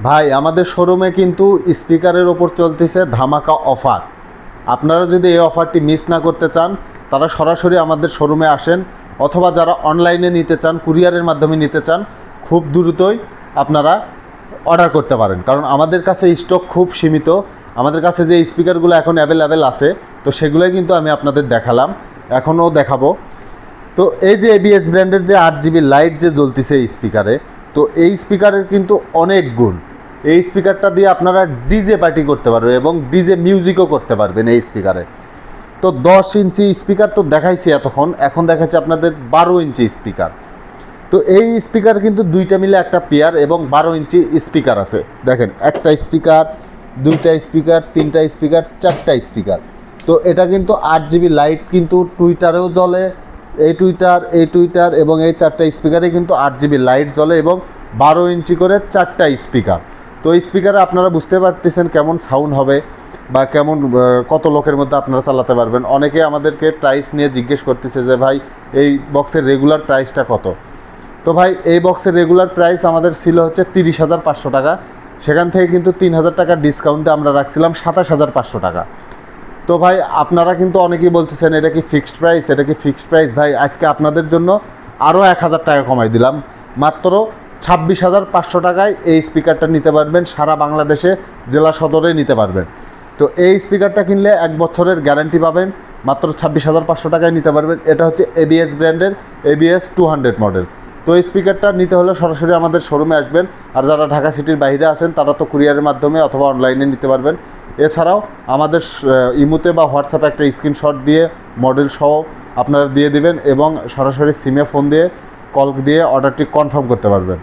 ভাই আমাদের শোরুমে কিন্তু স্পিকারের ওপর চলতেছে ধামাকা অফার। আপনারা যদি এই অফারটি মিস না করতে চান তারা সরাসরি আমাদের শোরুমে আসেন, অথবা যারা অনলাইনে নিতে চান, কুরিয়ারের মাধ্যমে নিতে চান, খুব দ্রুতই আপনারা অর্ডার করতে পারেন, কারণ আমাদের কাছে স্টক খুব সীমিত। আমাদের কাছে যে স্পিকারগুলো এখন অ্যাভেলেবেল আছে তো সেগুলোই কিন্তু আমি আপনাদের দেখালাম, এখনও দেখাবো। তো এই যে এবিএস ব্র্যান্ডের যে 8GB লাইট যে জ্বলতেছে এই স্পিকারে, তো এই স্পিকারের কিন্তু অনেক গুণ। এই স্পিকারটা দিয়ে আপনারা ডিজে পার্টি করতে পারবেন এবং ডিজে মিউজিকও করতে পারবেন এই স্পিকারে। তো 10 ইঞ্চি স্পিকার তো দেখাইছি এতক্ষণ, এখন দেখাচ্ছি আপনাদের 12 ইঞ্চি স্পিকার। তো এই স্পিকার কিন্তু দুইটা মিলে একটা পেয়ার এবং 12 ইঞ্চি স্পিকার আছে। দেখেন, একটা স্পিকার, দুইটা স্পিকার, তিনটা স্পিকার, চারটা স্পিকার। তো এটা কিন্তু 8GB লাইট কিন্তু টুইটারেও জ্বলে, এই টুইটার এবং এই চারটা স্পিকারে কিন্তু 8GB লাইট জ্বলে এবং 12 ইঞ্চি করে চারটা স্পিকার। তো এই স্পিকারে আপনারা বুঝতে পারতেছেন কেমন সাউন্ড হবে বা কেমন কত লোকের মধ্যে আপনারা চালাতে পারবেন। অনেকে আমাদেরকে প্রাইস নিয়ে জিজ্ঞেস করতেছে যে ভাই এই বক্সের রেগুলার প্রাইসটা কত। তো ভাই এই বক্সের রেগুলার প্রাইস আমাদের ছিল হচ্ছে 30,500 টাকা, সেখান থেকে কিন্তু 3,000 টাকার ডিসকাউন্টে আমরা রাখছিলাম 27,500 টাকা। তো ভাই আপনারা কিন্তু অনেকেই বলতেছেন এটা কি ফিক্সড প্রাইস, এটা কি ফিক্সড প্রাইস। ভাই আজকে আপনাদের জন্য আরও 1,000 টাকা কমাই দিলাম, মাত্র 26,500 টাকায় এই স্পিকারটা নিতে পারবেন। সারা বাংলাদেশে জেলা সদরে নিতে পারবেন। তো এই স্পিকারটা কিনলে 1 বছরের গ্যারান্টি পাবেন, মাত্র 26,500 টাকায় নিতে পারবেন। এটা হচ্ছে এবিএস ব্র্যান্ডের ABS 200 মডেল। তো এই স্পিকারটা নিতে হলে সরাসরি আমাদের শোরুমে আসবেন, আর যারা ঢাকা সিটির বাইরে আছেন তারা তো কুরিয়ারের মাধ্যমে অথবা অনলাইনে নিতে পারবেন। এছাড়াও আমাদের ইমোতে বা হোয়াটসঅ্যাপে একটা স্ক্রিনশট দিয়ে মডেল সহ আপনারা দিয়ে দিবেন এবং সরাসরি সিমে ফোন দিয়ে কল দিয়ে অর্ডারটি কনফার্ম করতে পারবেন।